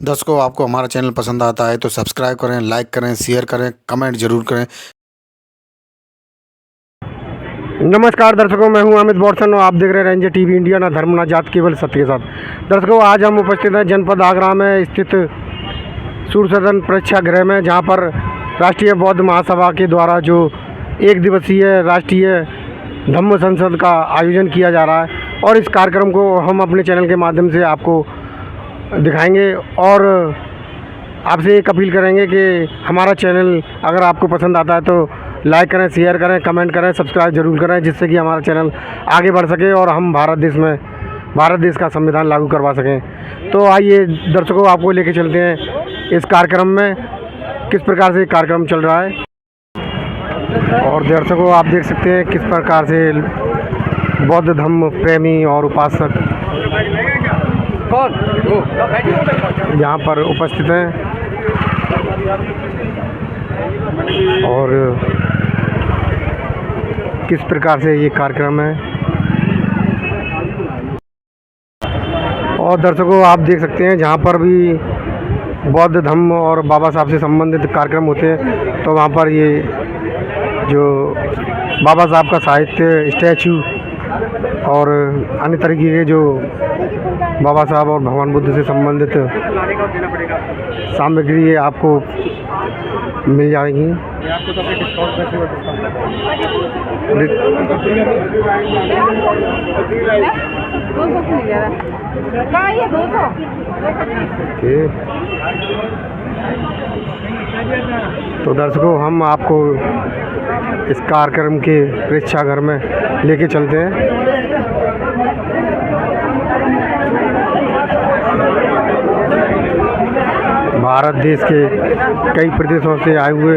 दर्शकों, आपको हमारा चैनल पसंद आता है तो सब्सक्राइब करें, लाइक करें, शेयर करें, कमेंट जरूर करें। नमस्कार दर्शकों, मैं हूं अमित बॉर्सन और आप देख रहे हैं रेंजर टीवी इंडिया, ना धर्म ना जात, केवल सत्य के साथ। दर्शकों, आज हम उपस्थित हैं जनपद आगरा में स्थित सूर्य सदन प्रेक्षागृह में, जहां पर राष्ट्रीय बौद्ध महासभा के द्वारा जो एक दिवसीय राष्ट्रीय धम्म संसद का आयोजन किया जा रहा है और इस कार्यक्रम को हम अपने चैनल के माध्यम से आपको दिखाएंगे और आपसे एक अपील करेंगे कि हमारा चैनल अगर आपको पसंद आता है तो लाइक करें, शेयर करें, कमेंट करें, सब्सक्राइब जरूर करें, जिससे कि हमारा चैनल आगे बढ़ सके और हम भारत देश का संविधान लागू करवा सकें। तो आइए दर्शकों, आपको लेके चलते हैं इस कार्यक्रम में, किस प्रकार से कार्यक्रम चल रहा है। और दर्शकों, आप देख सकते हैं किस प्रकार से बौद्ध धम्म प्रेमी और उपासक यहाँ पर उपस्थित हैं और किस प्रकार से ये कार्यक्रम है। और दर्शकों, आप देख सकते हैं जहाँ पर भी बौद्ध धम्म और बाबा साहब से संबंधित कार्यक्रम होते हैं तो वहाँ पर ये जो बाबा साहब का साहित्य, स्टैचू और अन्य तरीके के जो बाबा साहब और भगवान बुद्ध से संबंधित सामग्री आपको मिल जाएगी। तो दर्शकों, हम आपको इस कार्यक्रम के प्रेक्षागृह में लेके चलते हैं। भारत देश के कई प्रदेशों से आए हुए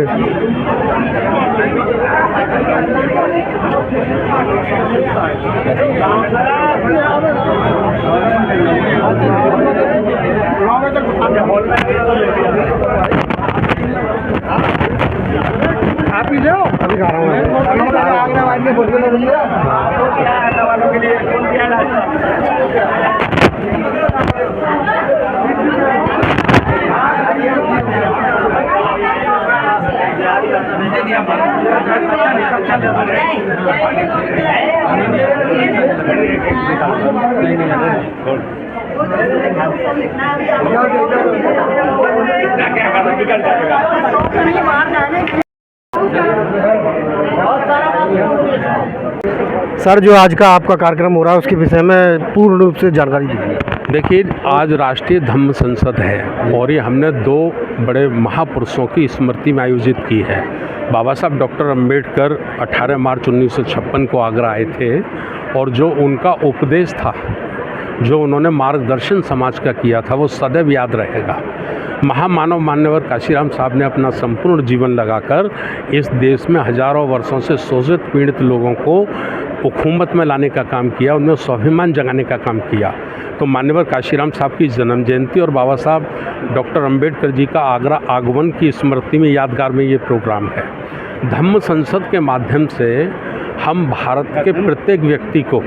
आप ही लो, अभी खा रहा हूँ। सर, जो आज का आपका कार्यक्रम हो रहा है उसके विषय में पूर्ण रूप से जानकारी दीजिए। देखिए, आज राष्ट्रीय धम्म संसद है और ये हमने दो बड़े महापुरुषों की स्मृति में आयोजित की है। बाबा साहब डॉक्टर अंबेडकर 18 मार्च 1956 को आगरा आए थे और जो उनका उपदेश था, जो उन्होंने मार्गदर्शन समाज का किया था, वो सदैव याद रहेगा। महामानव मान्यवर काशीराम साहब ने अपना संपूर्ण जीवन लगाकर इस देश में हजारों वर्षों से शोषित पीड़ित लोगों को हुकूमत में लाने का काम किया, उनमें स्वाभिमान जगाने का काम किया। तो मान्यवर काशीराम साहब की जन्म जयंती और बाबा साहब डॉक्टर अंबेडकर जी का आगरा आगमन की स्मृति में यादगार में ये प्रोग्राम है। धम्म संसद के माध्यम से हम भारत के प्रत्येक व्यक्ति को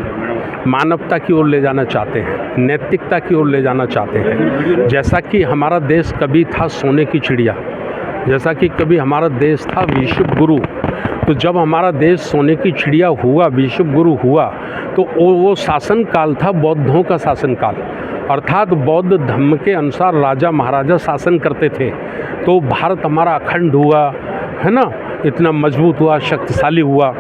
मानवता की ओर ले जाना चाहते हैं, नैतिकता की ओर ले जाना चाहते हैं। जैसा कि हमारा देश कभी था सोने की चिड़िया, जैसा कि कभी हमारा देश था विश्व गुरु, तो जब हमारा देश सोने की चिड़िया हुआ, विश्व गुरु हुआ, तो वो शासन काल था बौद्धों का शासन काल, अर्थात बौद्ध धर्म के अनुसार राजा महाराजा शासन करते थे। तो भारत हमारा अखंड हुआ, है ना, इतना मजबूत हुआ, शक्तिशाली हुआ।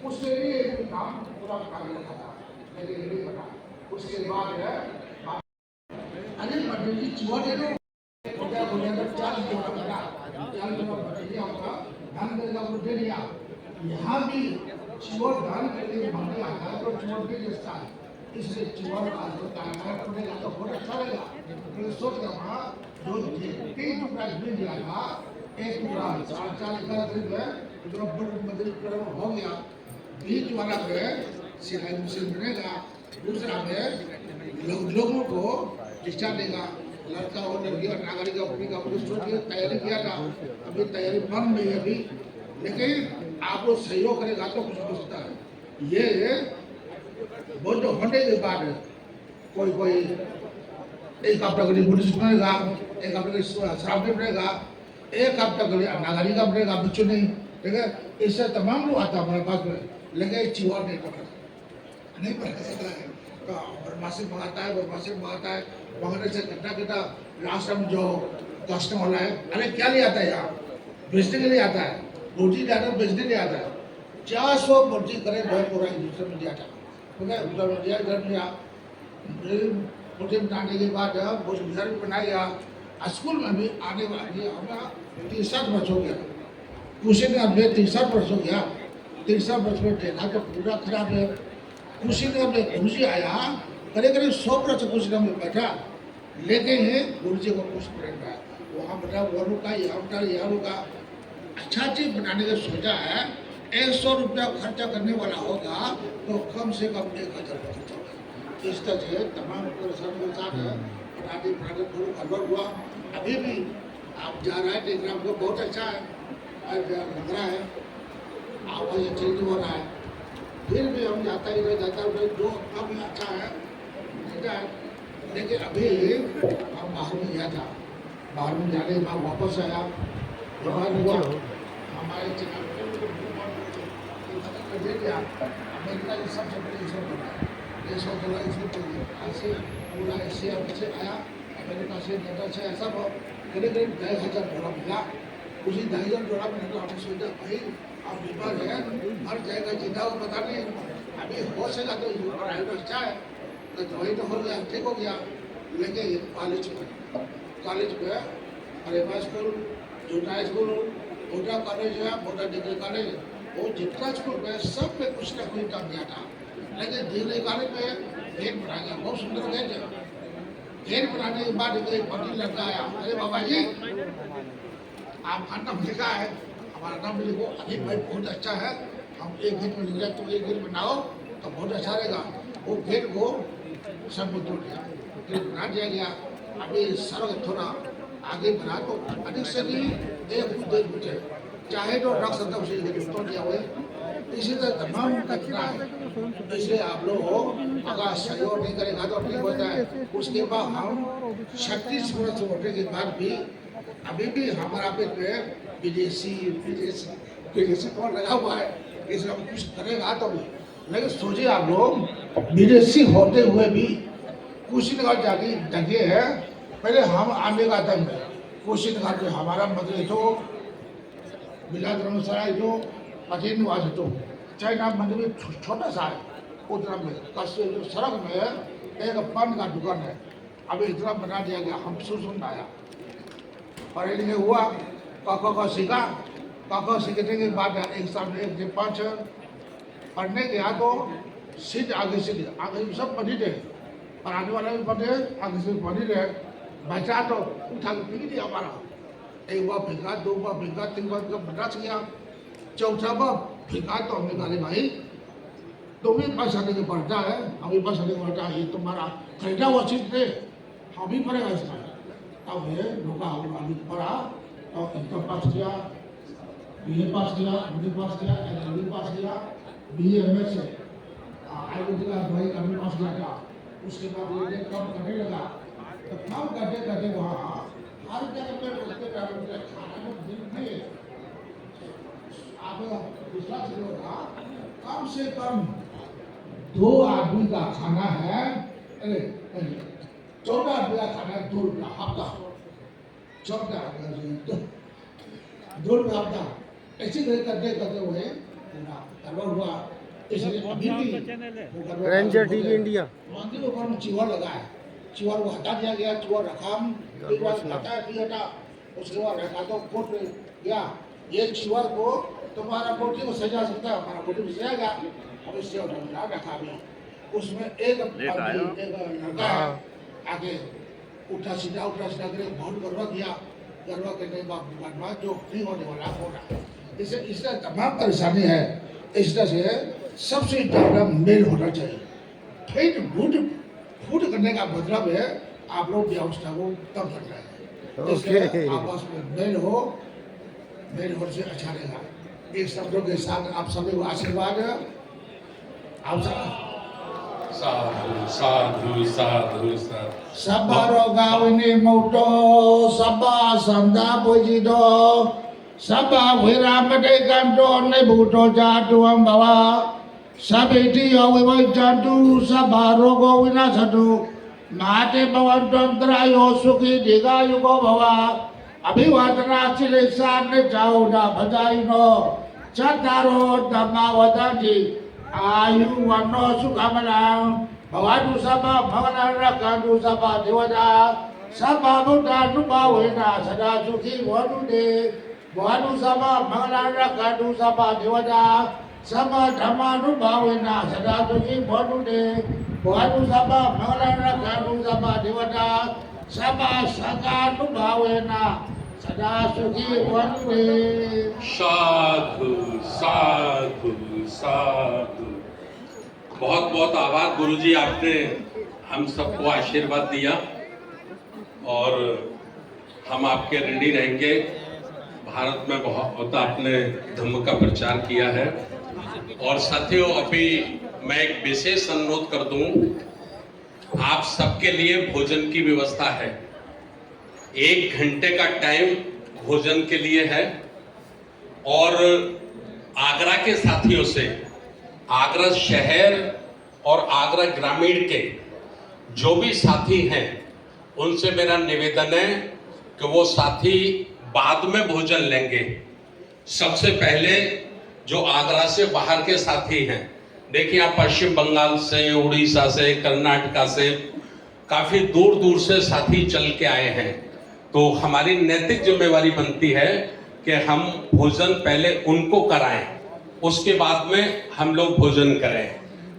उसके लिए काम पूरा कर लिया था, लेकिन नहीं बना। उसके बाद यहाँ भी चुवर दान करने के मामले आता है तो चुवर भी देता है, इसलिए चुवर का जो दान पड़ेगा तो बहुत अच्छा लगेगा। तो सोच रहा जो तीन टुकड़ा मिल जाएगा, एक टुकड़ा 4 का करीब है, जो मंदिर हो गया, बीच वाला में सिलाई मशीन बनेगा, दूसरा में लोगों को शिक्षा देगा। लड़का और लड़की और नागरिक अपनी का सोच के तैयारी किया था, अभी तैयारी बन रही है अभी, लेकिन आप लोग सहयोग करेगा तो कुछ हो सकता है। ये बहुत जो होने के बाद कोई एक हफ्ता के लिए पुलिस बनेगा, एक हफ्ते के लिए शराब बनेगा, एक हफ्ता के लिए नागरिक का बनेगा, बच्चों नहीं, ठीक है। इससे तमाम लोग आता है हमारे पास में, लेकिन चिवा नहीं पकड़ सकता है। तो बदमाशी मंगाता है, मंगाने से कितना लास्ट टाइम जो कस्टमर वाला है, अरे क्या ले आता है यहाँ, बेचने के लिए आता है, रोटी ले आता है, बेचने ले आता है। 400 रोटी करे पूरा एक दूसरे में दिया था, ठीक है। उधर में दिया, इधर में रोटी बनाने के बाद भोज घर भी बनाया, स्कूल में भी आने वाली हमारा 30 वर्ष हो गया, कुशीनगर में 30 वर्ष हो गया। 30 वर्ष में देखा तो पूरा खराब है। कुशीनगर में गुरुजी आया, करीब 100 वर्ष कुशीनगर में बैठा, लेकिन गुरुजी को कुछ प्रेम है, वहाँ बता वो रुका, यहाँ रुका। अच्छा चीज बनाने का सोचा है, 100 रुपया खर्चा करने वाला होगा तो कम से कम 1000 खर्चा होगा। इस तरह से तमाम परेशानी के साथ है, अलवर हुआ। अभी भी आप जा रहे हैं, देख रहे हैं, आपको बहुत अच्छा है, लग रहा है, आवाज़ चेंज हो रहा है। फिर भी हम जाता ही रह जाता है, जो अब अच्छा है, लेकिन अभी हम बाहर में गया था, बाहर में जाने के बाद वापस आया, हुआ हमारे अमेरिका की सबसे बड़ी इसमें ऐसे पूरा एशिया से आया, अमेरिका से नेता से ऐसा करीब 10,000 मिला। उसी 10,000 में तो हमने सोचा भाई आप बीमार है, मर जाएगा, जिंदा हो पता नहीं, अभी हो सकेगा तो प्राइवेट अच्छा है, तो दवाई तो हो गया, ठीक हो गया। लेकिन कॉलेज में अरेबा स्कूल, जूटा स्कूल, मोटा कॉलेज है, मोटा डिग्री कॉलेज, वो जितना स्कूल में सब में कुछ ना कुछ काम दिया था। लेकिन डिग्री कॉलेज में गेट बना गया, बहुत सुंदर गेट है। गेट बनाने के बाद एक बड़ी लड़का आया, अरे बाबा जी आपका नाम लिखा है, हमारा नाम लिखो। अभी भाई बहुत अच्छा है, हम एक गेट में लिख जाए, तुम एक गेट बनाओ तो बहुत अच्छा रहेगा। वो गेट को सब में तोड़ दिया, गेट बना दिया गया। अभी सड़क थोड़ा आगे बना तो अधिक से भी 1 फुट चाहे तो रख सकता उसे तोड़ दिया हुए। इसी तरह तमाम घटना है, इसलिए आप लोग अगर सहयोग नहीं करेगा तो ठीक होता है। उसके बाद हम 36 वर्ष होने के बाद भी अभी भी हमारा पेट में विदेशी कौन लगा हुआ है, इसलिए हम कुछ करेगा तो भी। लेकिन सोचिए आप लोग विदेशी होते हुए भी कुशीनगर जाके जगह है, पहले हम आने का दम है कुशीनगर में हमारा मंदिर तो बिलाद धर्मशाला जो पटेल निवास तो चाइना मंदिर में छोटा सा है, उतना में सड़क में एक पान का दुकान है, अभी इतना बना दिया गया। हम सुन आया, पढ़े लिखे हुआ, का सीखा, का सीखने के बाद एक साल में 1 से 5 पढ़ने गया तो सीट आगे सब पढ़ी रहे, पढ़ाने वाला भी पढ़े, आगे से पढ़ी रहे। बचा तो उठा के फेंक दिया हमारा, 1 बार फेंका, 2 बार फेंका, 3 बार बच गया, 4था बार फेंका तो हमने कहा भाई तुम्हें पैसा देने पड़ता है, हमें पैसा देने पड़ता है, ये तुम्हारा खरीदा हुआ चीज थे, हम ही पड़ेगा इसका। अब ये रुका अभी पढ़ा और इंटर पास किया, BA पास किया, MD पास किया, LLB पास किया, BA MS से आयुर्वेदिक का दवाई MD पास किया था। उसके बाद ये काम करने लगा, तो काम करते वहाँ हर जगह पे रोकते खाना में दिन में आप विश्वास करोगा, कम से कम 2 आदमी का खाना है, 14 आदमी का खाना है, 2 रुपया हफ्ता, 14 आदमी 2 रुपया हफ्ता, ऐसे करते हुए गड़बड़ हुआ। इसलिए अभी भी रेंजर टीवी इंडिया मंदिर ऊपर में चिवा लगा है, चिवर को हटा दिया गया, चिवर रखा एक बार हटाया फिर हटा, उसके बाद रखा तो कोर्ट में गया, ये चिवर को तुम्हारा बोटी को सजा सकता है, हमारा बोटी को सजाएगा, अब इससे रखा भी उसमें एक लड़का आगे उठा सीधा करके बहुत गरबा किया, गरबा करने के बाद जो फ्री होने वाला होगा, इससे तमाम परेशानी है। इस तरह से सबसे ज़्यादा मेल होना चाहिए। फिर फूट करने का मतलब है आप लोग व्यवस्था को तब कर रहे हैं, इसलिए आपस में मेल हो से अच्छा रहेगा। एक शब्दों के साथ आप सभी को आशीर्वाद है। आप साधु साधु साधु साधु Sabaro gawini muto, sabah sanda pujido, sabah wiramade ganto nebuto jatuang bawa, sabiti awiwai jantu, sabah rogo winasatu, mate bawan tantrayo suki diga yugo bawa, abhiwadana silisan ne jauda bhajaino, chataro dhamma wadati, ayu wano sukamalang, Bawadu Sabha Bhavanara Kandu Sabha Devada Sabha Buddha Nubawena Sada Sukhi Vadude Bawadu Sabha Bhavanara Kandu Sabha Devada Sabha Dhamma Nubawena Sada Sukhi Vadude Bawadu Sabha Bhavanara Kandu Sabha Devada Sabha Saka Nubawena Sada Sukhi Vadude साधु साधु साधु। बहुत बहुत आभार गुरुजी, आपने हम सबको आशीर्वाद दिया और हम आपके ऋणी रहेंगे। भारत में बहुत आपने धम्म का प्रचार किया है। और साथियों, अभी मैं एक विशेष अनुरोध कर दूं, आप सबके लिए भोजन की व्यवस्था है। 1 घंटे का टाइम भोजन के लिए है। और आगरा के साथियों से, आगरा शहर और आगरा ग्रामीण के जो भी साथी हैं, उनसे मेरा निवेदन है कि वो साथी बाद में भोजन लेंगे। सबसे पहले जो आगरा से बाहर के साथी हैं, देखिए आप पश्चिम बंगाल से, उड़ीसा से, कर्नाटका से, काफी दूर दूर से साथी चल के आए हैं। तो हमारी नैतिक जिम्मेवारी बनती है कि हम भोजन पहले उनको कराएं, उसके बाद में हम लोग भोजन करें।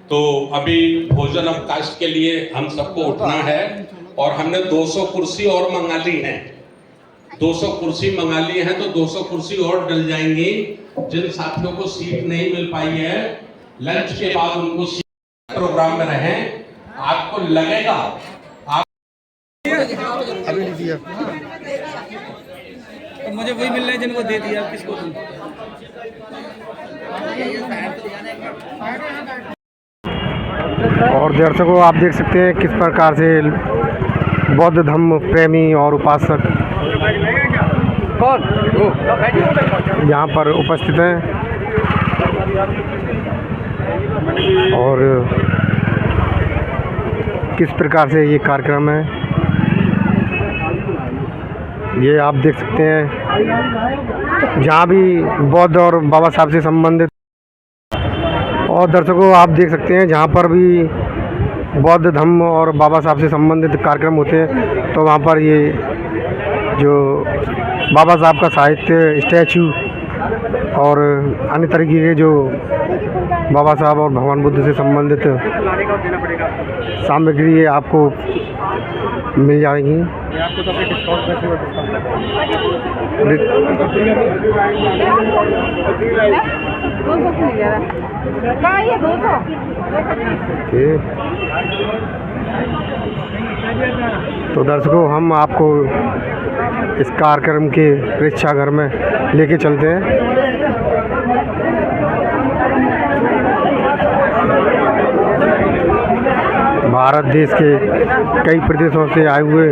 तो अभी भोजन अवकाश के लिए हम सबको उठना है और हमने 200 कुर्सी और मंगा ली हैं। 200 कुर्सी मंगा ली है तो 200 कुर्सी और डल जाएंगी। जिन साथियों को सीट नहीं मिल पाई है, लंच के बाद उनको सीट प्रोग्राम में रहें। आपको लगेगा आप अभी नहीं दिया, मुझे वही मिल रहे हैं जिनको दे दिया, किसको दूं? और दर्शकों आप देख सकते हैं किस प्रकार से बौद्ध धम्म प्रेमी और उपासक यहाँ पर उपस्थित हैं और किस प्रकार से ये कार्यक्रम है ये आप देख सकते हैं। जहाँ भी बौद्ध और बाबा साहब से संबंधित, और दर्शकों आप देख सकते हैं जहाँ पर भी बौद्ध धम्म और बाबा साहब से संबंधित कार्यक्रम होते हैं तो वहाँ पर ये जो बाबा साहब का साहित्य, स्टैचू और अन्य तरीके के जो बाबा साहब और भगवान बुद्ध से संबंधित सामग्री आपको मिल जाएगी। तो दर्शकों हम आपको इस कार्यक्रम के प्रेक्षागृह में लेके चलते हैं। भारत देश के कई प्रदेशों से आए हुए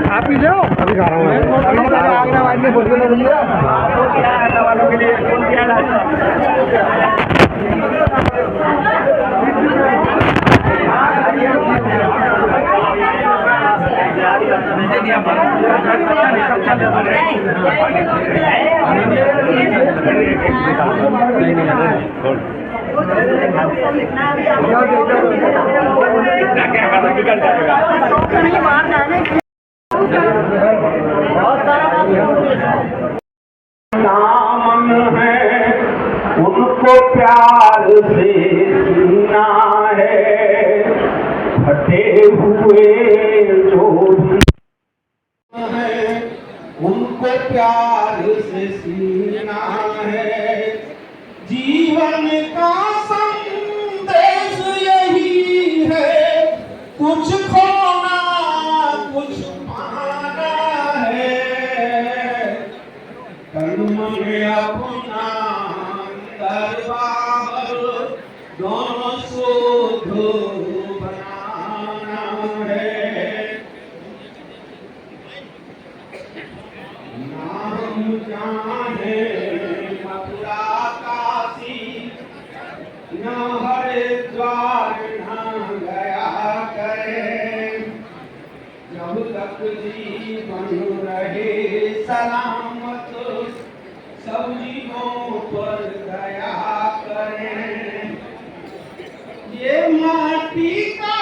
आप ही जाओ, अभी खा रहा हूँ मैं। दामन है उनको प्यार से सीना है, फटे हुए जो भी है उनको प्यार से सीना है। जीवन का संदेश यही है, कुछ खोना कुछ पाना है। कर्म में अपना दरबार दोनों शोध बनाना है। नाम जाने मथुरा काशी, न हरिद्वार न गया करे। जब तक जीवन रहे सलामत, सब जीवों पर दया करें। ये माटी का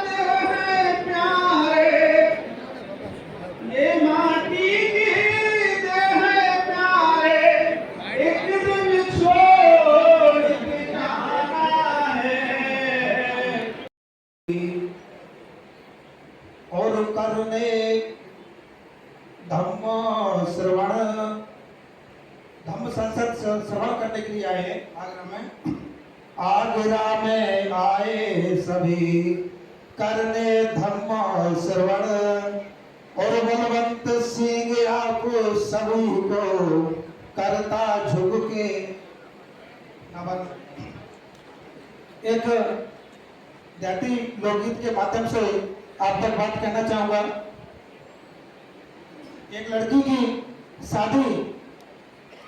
देह है प्यारे, ये माटी की देह है प्यारे, एक दिन छोड़ के जाना है। और करने धम्म श्रवण, धम्म संसद श्रवण करने के लिए आए आगरा में। आगरा में आए सभी करने धम्म श्रवण, और बलवंत सिंह आप सभी को करता झुक के नमन। एक जाति लोकगीत के माध्यम से आप तक बात कहना चाहूंगा। एक लड़की की शादी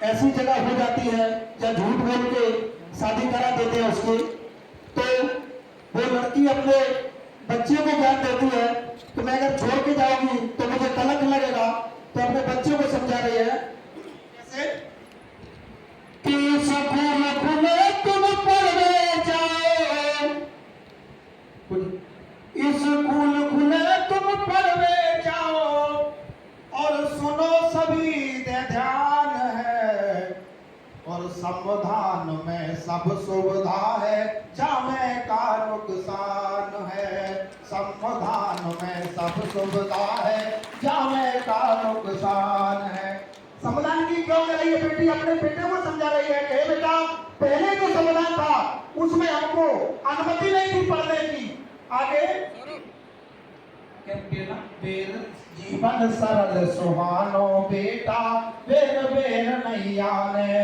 ऐसी जगह हो जाती है जहाँ झूठ बोल के शादी करा देते हैं उसकी, तो वो लड़की अपने बच्चे को ज्ञान देती है कि मैं अगर छोड़ के जाऊंगी तो मुझे कलंक लगेगा। तो अपने बच्चों को समझा रही है कैसे कि स्कूल खुले तुम पढ़ने जाओ, स्कूल खुले तुम पढ़ने जाओ, और सुनो सभी दे ध्यान है। और संविधान में सब सुविधा है, जामे का नुकसान है। संविधान में सब सुविधा है, जामे का नुकसान है। संविधान की क्यों कर रही है बेटी? अपने बेटे को समझा रही है कि बेटा, पहले जो संविधान था उसमें हमको अनुमति नहीं थी पढ़ने की। आगे जीवन सरल सुहानो बेटा, बेर बेर नहीं आने।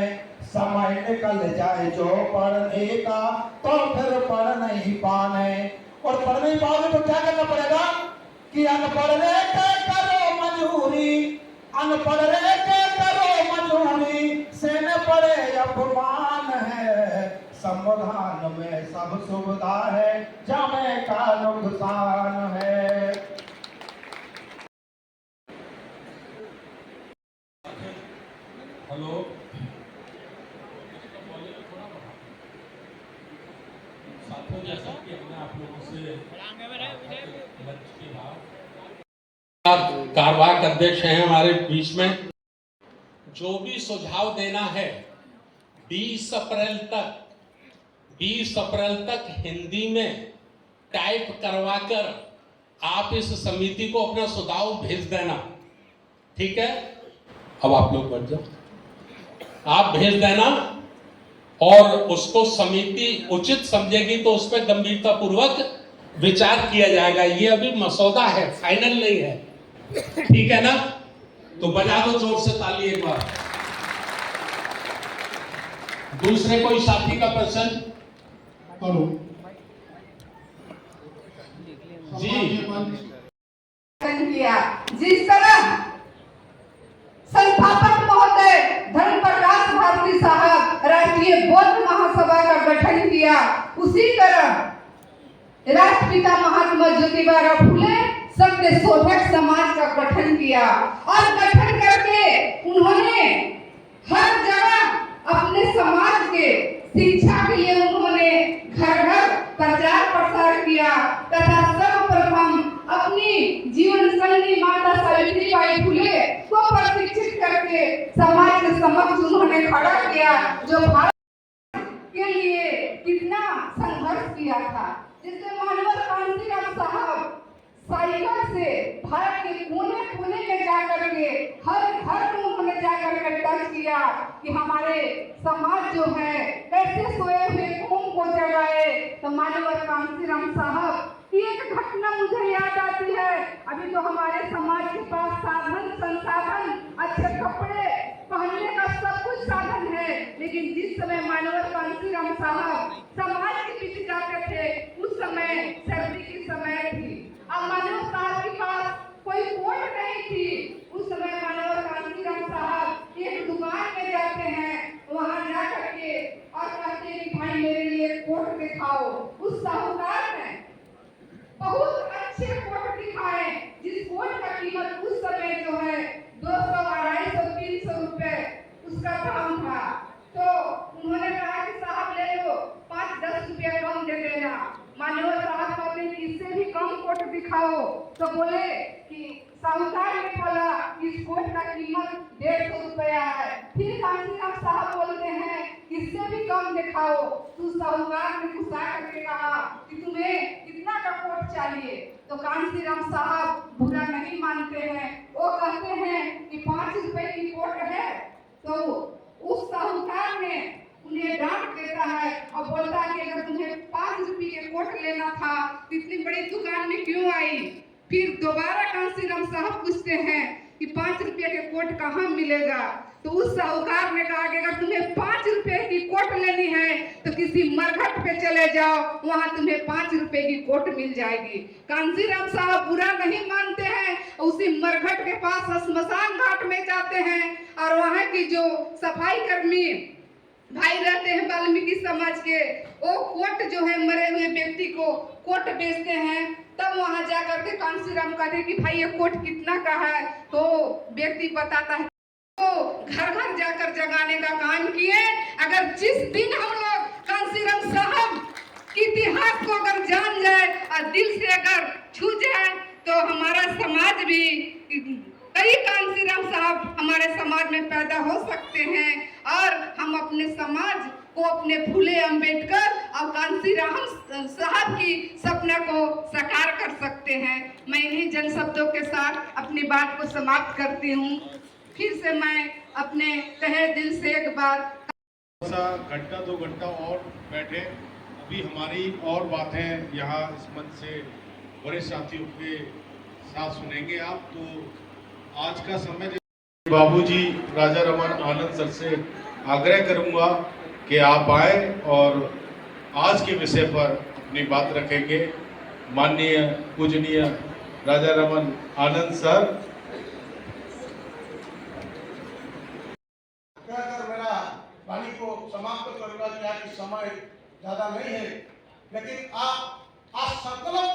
समय निकल जाए जो पढ़ने का, तो फिर पढ़ नहीं पाने। और पढ़ नहीं पाओगे तो क्या करना पड़ेगा कि अनपढ़ रह के करो मजूरी, अनपढ़ रह के करो मजूरी, से न पढ़े अपमान है। संविधान में सब सुविधा है, जामे का नुकसान है। हेलो, साथियों, जैसा कि हमने आप लोगों से कार्यवाहक अध्यक्ष हैं हमारे बीच में, जो भी सुझाव देना है 20 अप्रैल तक हिंदी में टाइप करवाकर आप इस समिति को अपना सुझाव भेज देना, ठीक है? अब आप लोग बैठ जाओ, आप भेज देना और उसको समिति उचित समझेगी तो उस पर गंभीरता पूर्वक विचार किया जाएगा। ये अभी मसौदा है, फाइनल नहीं है, ठीक है ना? तो बजा दो जोर से ताली एक बार। दूसरे कोई साथी का प्रश्न? हेलो जी, किया जिस तरह संस्थापक महोदय धर्म प्रकाश भारती साहब राष्ट्रीय बौद्ध महासभा का गठन किया, उसी तरह राष्ट्रपिता महात्मा ज्योतिबा फुले सत्यशोधक समाज का गठन किया और गठन करके उन्होंने हर जगह अपने समाज के शिक्षा के लिए उन्होंने घर घर प्रचार प्रसार किया तथा सर्वप्रथम अपनी जीवन संगी माता सावित्रीबाई फुले को प्रशिक्षित करके समाज के समक्ष उन्होंने खड़ा किया, जो भारत के लिए कितना संघर्ष किया था। जिससे मानवर कांशीराम साहब साइकिल से भारत के कोने कोने में जाकर के हर घर में उन्होंने जाकर के टच किया कि हमारे समाज जो है कैसे सोए हुए कौम को जगाए। तो मानवर कांशीराम साहब की एक घटना मुझे याद आती है। अभी तो हमारे समाज के पास साधन संसाधन अच्छे कपड़े पहनने का सब कुछ साधन है, लेकिन जिस समय मानवर कांशीराम साहब समाज के बीच जाते थे उस समय सर्दी की समय थी। अब मानव साहब के पास कोई कोट नहीं थी। उस समय मानव कांशीराम साहब एक दुकान में जाते हैं, वहां जा करके और कहते हैं कि भाई मेरे लिए कोट दिखाओ। उस साहूकार ने बहुत अच्छे कोट दिखाए, जिस कोट का कीमत उस समय जो है 200, 250, 300 रुपए उसका दाम था। तो उन्होंने कहा कि साहब ले लो, 5-10 रुपया कम दे देना। मानव साहब कहते हैं इससे भी कम कोट दिखाओ। तो बोले कि साहूकार ने बोला इस कोट का कीमत 150 रुपया है। फिर कांशीराम साहब बोलते हैं इससे भी कम दिखाओ। तो साहूकार ने गुस्सा करके कहा कि तुम्हें कितना का कोट चाहिए। तो कांशीराम साहब बुरा नहीं मानते हैं, वो कहते हैं कि 5 रुपए की कोट है। तो उस साहूकार ने उन्हें डांट देता है और बोलता है कि अगर तुम्हें 5 रुपए के कोट लेना था तो इतनी बड़ी दुकान में क्यों आई। फिर दोबारा कांशीराम साहब पूछते हैं कि 5 रुपए के कोट कहाँ मिलेगा। तो उस साहूकार ने कहा कि अगर तुम्हें 5 रुपए की कोट लेनी है तो किसी मरघट पे चले जाओ, वहां तुम्हें 5 रुपए की कोट मिल जाएगी। कांशीराम साहब बुरा नहीं मानते हैं, उसी मरघट के पास स्मशान घाट में जाते हैं और वहां की जो सफाई कर्मी भाई रहते हैं वाल्मीकि समाज के, वो कोट जो है मरे हुए व्यक्ति को कोट बेचते हैं। तब वहां जाकर के कांशीराम कहते हैं कि भाई ये कोट कितना का है। तो व्यक्ति बताता है तो घर घर जाकर जगाने का काम किए। अगर जिस दिन हम लोग कांशीराम साहब के इतिहास को अगर जान जाए और दिल से अगर छू जाए तो हमारा समाज भी कई कांशीराम साहब हमारे समाज में पैदा हो सकते हैं और हम अपने समाज को अपने फूले अम्बेडकर और कांशीराम साहब की सपना को साकार कर सकते हैं। मैं इन्हीं जन शब्दों के साथ अपनी बात को समाप्त करती हूँ। फिर से मैं अपने तहे दिल से एक बार घंटा 2 घंटा और बैठे, अभी हमारी और बातें यहाँ इस मंच से बड़े साथियों के साथ सुनेंगे आप। तो आज का समय बाबूजी राजा रमन आनंद सर से आग्रह करूंगा कि आप आए और आज के विषय पर अपनी बात रखेंगे। माननीय पूजनीय राजा रमन आनंद सर। मेरा वाणी को समाप्त करूंगा कि समय ज्यादा नहीं है, लेकिन आप आज संकल्प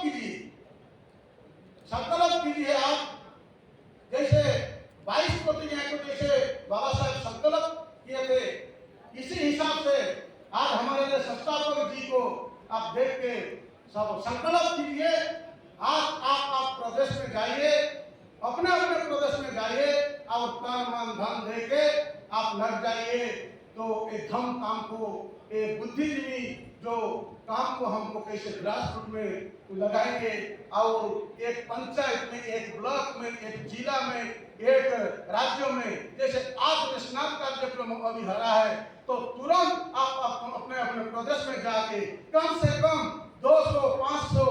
कीजिए आप जैसे 22 प्रतिज्ञा को जैसे बाबा साहब संकल्प किए थे, इसी हिसाब से आज हमारे जो संस्थापक जी को आप देख के सब संकल्प कीजिए। आज आप प्रदेश में जाइए, अपने अपने प्रदेश में जाइए और तन मन धन दे के आप लग जाइए। तो एक धम काम को, एक बुद्धिजीवी जो काम को हमको कैसे ग्रास रूट में लगाएंगे और एक पंचायत में, एक ब्लॉक में, एक जिला में, एक राज्यों में जैसे आज स्नातक कार्यक्रम अभी हो रहा है, तो तुरंत आप अपने अपने प्रदेश में जाके कम से कम 200, 500,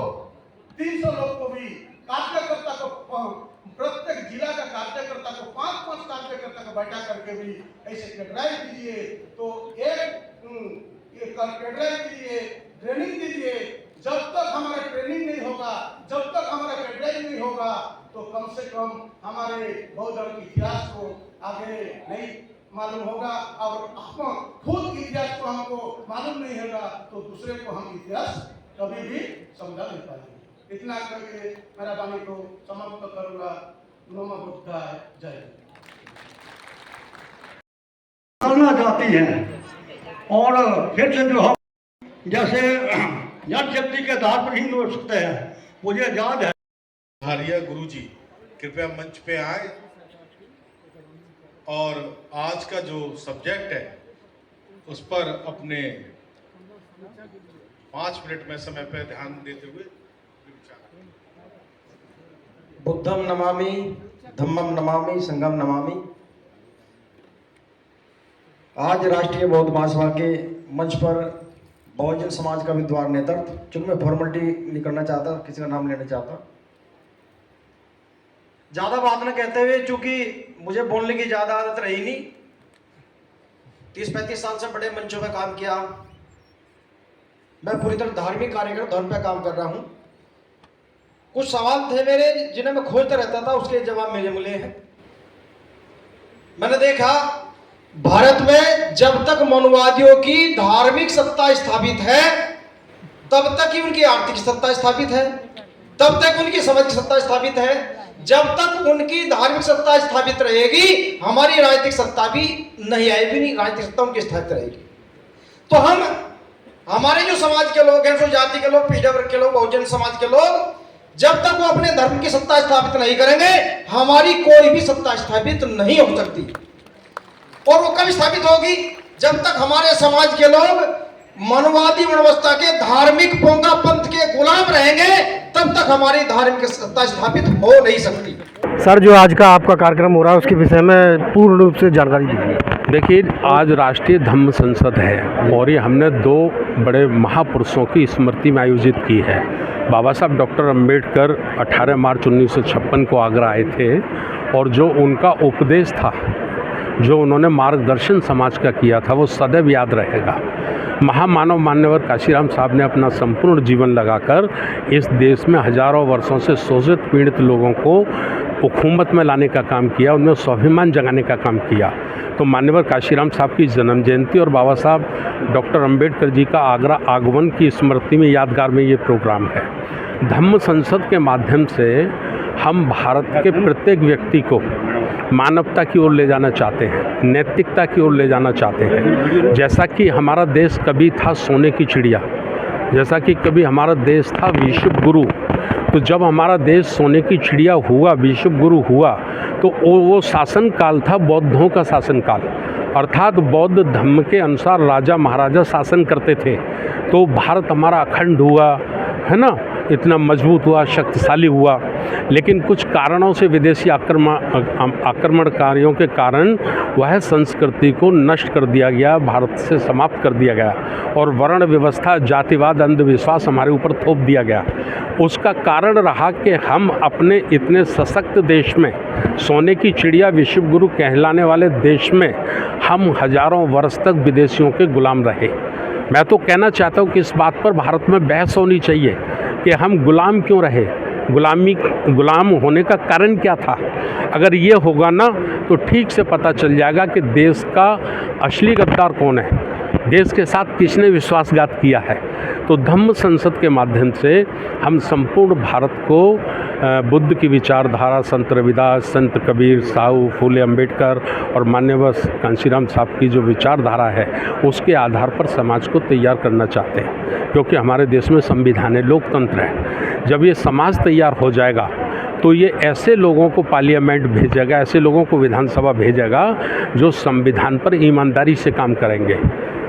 300 लोग को भी कार्यकर्ता को, प्रत्येक जिला का कार्यकर्ता को 5-5 कार्यकर्ता को बैठा करके भी ऐसे कैडराइज दीजिए। तो एक कैडराइज दीजिए, ट्रेनिंग दीजिए। जब तक हमारा ट्रेनिंग नहीं होगा, जब तक हमारा कैडराइज नहीं होगा, तो कम से कम हमारे बौद्ध धर्म के इतिहास को आगे नहीं मालूम होगा और हम खुद इतिहास को हमको मालूम नहीं होगा तो दूसरे को हम इतिहास कभी भी समझा नहीं पाएंगे। इतना करके मेरा वाणी को समाप्त करूंगा। नमो बुद्धाय, जय हिंद। करना चाहती हैं और फिर से जो हम जैसे जन शक्ति के आधार पर ही हो सकते हैं। मुझे याद है हारिया गुरु जी कृपया मंच पे आए और आज का जो सब्जेक्ट है उस पर अपने 5 मिनट में समय पर ध्यान देते हुए विचार। बुद्धम नमामि, धम्मम नमामि, संघम नमामि। आज राष्ट्रीय बौद्ध महासभा के मंच पर बहुजन समाज का विद्वान नेतृत्व, चूंकि मैं फॉर्मेलिटी नहीं करना चाहता, किसी का नाम लेना चाहता, ज्यादा बात न कहते हुए, चूंकि मुझे बोलने की ज्यादा आदत रही नहीं, 30-35 साल से बड़े मंचों में काम किया, मैं पूरी तरह धार्मिक कार्यक्रम धर्म पे काम कर रहा हूं। कुछ सवाल थे मेरे जिन्हें मैं खोजता रहता था, उसके जवाब मेरे मिले हैं। मैंने देखा भारत में जब तक मनुवादियों की धार्मिक सत्ता स्थापित है तब तक ही उनकी आर्थिक सत्ता स्थापित है, तब तक उनकी समाज की सत्ता स्थापित है। जब तक उनकी धार्मिक सत्ता स्थापित रहेगी हमारी राजनीतिक सत्ता भी नहीं आएगी, नहीं राजनीतिक सत्ता उनकी स्थापित रहेगी। तो हमारे जो समाज के लोग हैं, जो जाति के लोग, पीढ़ा वर्ग के लोग, बहुजन समाज के लोग, जब तक वो अपने धर्म की सत्ता स्थापित नहीं करेंगे हमारी कोई भी सत्ता स्थापित नहीं हो सकती। और वो कब स्थापित होगी? जब तक हमारे समाज के लोग मनवादी व्यवस्था के धार्मिक पोंगा पंथ के गुलाम रहेंगे तब तक हमारी धार्मिक सत्ता स्थापित हो नहीं सकती। सर, जो आज का आपका कार्यक्रम हो रहा है उसके विषय में पूर्ण रूप से जानकारी दीजिए। देखिए, आज राष्ट्रीय धम्म संसद है और ये हमने 2 बड़े महापुरुषों की स्मृति में आयोजित की है। बाबा साहब डॉक्टर अम्बेडकर 18 मार्च 1956 को आगरा आए थे और जो उनका उपदेश था, जो उन्होंने मार्गदर्शन समाज का किया था, वो सदैव याद रहेगा। महामानव मान्यवर काशीराम साहब ने अपना संपूर्ण जीवन लगाकर इस देश में हजारों वर्षों से शोषित पीड़ित लोगों को हुकूमत में लाने का काम किया, उनमें स्वाभिमान जगाने का काम किया। तो मान्यवर काशीराम साहब की जन्म जयंती और बाबा साहब डॉक्टर अंबेडकर जी का आगरा आगमन की स्मृति में यादगार में ये प्रोग्राम है। धम्म संसद के माध्यम से हम भारत के प्रत्येक व्यक्ति को मानवता की ओर ले जाना चाहते हैं, नैतिकता की ओर ले जाना चाहते हैं। जैसा कि हमारा देश कभी था सोने की चिड़िया, जैसा कि कभी हमारा देश था विश्व गुरु, तो जब हमारा देश सोने की चिड़िया हुआ, विश्व गुरु हुआ, तो वो शासन काल था बौद्धों का शासन काल, अर्थात बौद्ध धर्म के अनुसार राजा महाराजा शासन करते थे। तो भारत हमारा अखंड हुआ, है ना, इतना मजबूत हुआ, शक्तिशाली हुआ। लेकिन कुछ कारणों से विदेशी आक्रमणकारियों के कारण वह संस्कृति को नष्ट कर दिया गया, भारत से समाप्त कर दिया गया और वर्ण व्यवस्था, जातिवाद, अंधविश्वास हमारे ऊपर थोप दिया गया। उसका कारण रहा कि हम अपने इतने सशक्त देश में, सोने की चिड़िया विश्वगुरु कहलाने वाले देश में, हम हजारों वर्ष तक विदेशियों के गुलाम रहे। मैं तो कहना चाहता हूँ कि इस बात पर भारत में बहस होनी चाहिए कि हम गुलाम क्यों रहे, गुलाम होने का कारण क्या था। अगर ये होगा ना तो ठीक से पता चल जाएगा कि देश का असली गद्दार कौन है, देश के साथ किसने विश्वासघात किया है। तो धम्म संसद के माध्यम से हम संपूर्ण भारत को बुद्ध की विचारधारा, संत रविदास, संत कबीर, साहू फूले अम्बेडकर और मान्यवर कांशीराम साहब की जो विचारधारा है उसके आधार पर समाज को तैयार करना चाहते हैं, क्योंकि हमारे देश में संविधान है, लोकतंत्र है। जब ये समाज तैयार हो जाएगा तो ये ऐसे लोगों को पार्लियामेंट भेजेगा, ऐसे लोगों को विधानसभा भेजेगा जो संविधान पर ईमानदारी से काम करेंगे,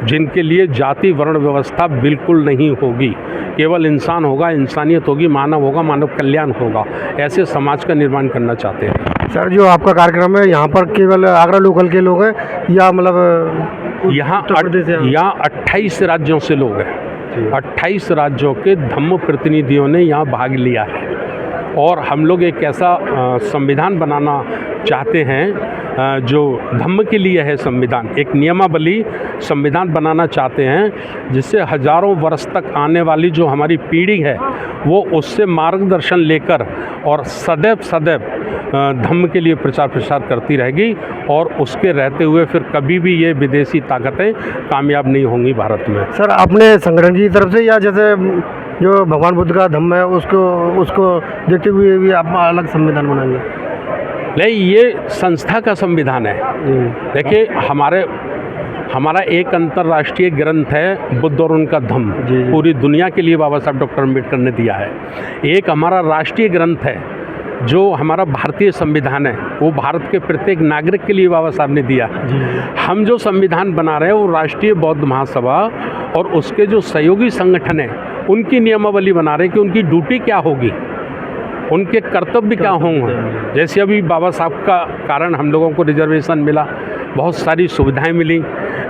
जिनके लिए जाति वर्ण व्यवस्था बिल्कुल नहीं होगी, केवल इंसान होगा, इंसानियत होगी, मानव होगा, मानव कल्याण होगा। ऐसे समाज का निर्माण करना चाहते हैं। सर, जो आपका कार्यक्रम है यहाँ पर केवल आगरा लोकल के लोग हैं या मतलब यहाँ 28 राज्यों से लोग हैं। 28 राज्यों के धम्म प्रतिनिधियों ने यहाँ भाग लिया है और हम लोग एक ऐसा संविधान बनाना चाहते हैं जो धम्म के लिए है। संविधान एक नियमावली संविधान बनाना चाहते हैं जिससे हजारों वर्ष तक आने वाली जो हमारी पीढ़ी है वो उससे मार्गदर्शन लेकर और सदैव धम्म के लिए प्रचार प्रसार करती रहेगी और उसके रहते हुए फिर कभी भी ये विदेशी ताकतें कामयाब नहीं होंगी भारत में। सर, अपने संगठन की तरफ से या जैसे जो भगवान बुद्ध का धम्म है उसको देखते हुए भी आप अलग संविधान बनाएंगे? नहीं, ये संस्था का संविधान है। देखिए, हमारा एक अंतर्राष्ट्रीय ग्रंथ है बुद्ध और उनका धम्म, पूरी दुनिया के लिए बाबा साहब डॉक्टर अम्बेडकर ने दिया है। एक हमारा राष्ट्रीय ग्रंथ है जो हमारा भारतीय संविधान है, वो भारत के प्रत्येक नागरिक के लिए बाबा साहब ने दिया। हम जो संविधान बना रहे हैं वो राष्ट्रीय बौद्ध महासभा और उसके जो सहयोगी संगठन हैं उनकी नियमावली बना रहे हैं कि उनकी ड्यूटी क्या होगी, उनके कर्तव्य क्या होंगे। जैसे अभी बाबा साहब का कारण हम लोगों को रिजर्वेशन मिला, बहुत सारी सुविधाएं मिली,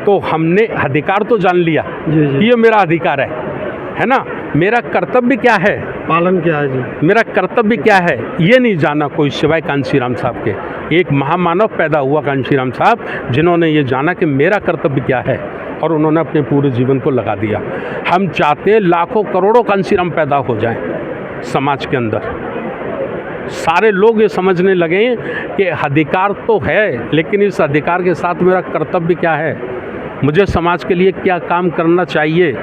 तो हमने अधिकार तो जान लिया कि ये मेरा अधिकार है ना। मेरा कर्तव्य क्या है, पालन क्या है जी, मेरा कर्तव्य क्या है, ये नहीं जाना कोई सिवाय कांशीराम साहब के। एक महामानव पैदा हुआ कांशीराम साहब, जिन्होंने ये जाना कि मेरा कर्तव्य क्या है, और उन्होंने अपने पूरे जीवन को लगा दिया। हम चाहते हैं लाखों करोड़ों कांशीराम पैदा हो जाएं समाज के अंदर, सारे लोग ये समझने लगे कि अधिकार तो है, लेकिन इस अधिकार के साथ मेरा कर्तव्य क्या है, मुझे समाज के लिए क्या काम करना चाहिए।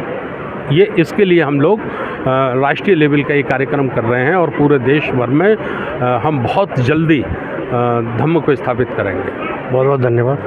ये इसके लिए हम लोग राष्ट्रीय लेवल का ये कार्यक्रम कर रहे हैं और पूरे देश भर में हम बहुत जल्दी धम्म को स्थापित करेंगे। बहुत बहुत धन्यवाद।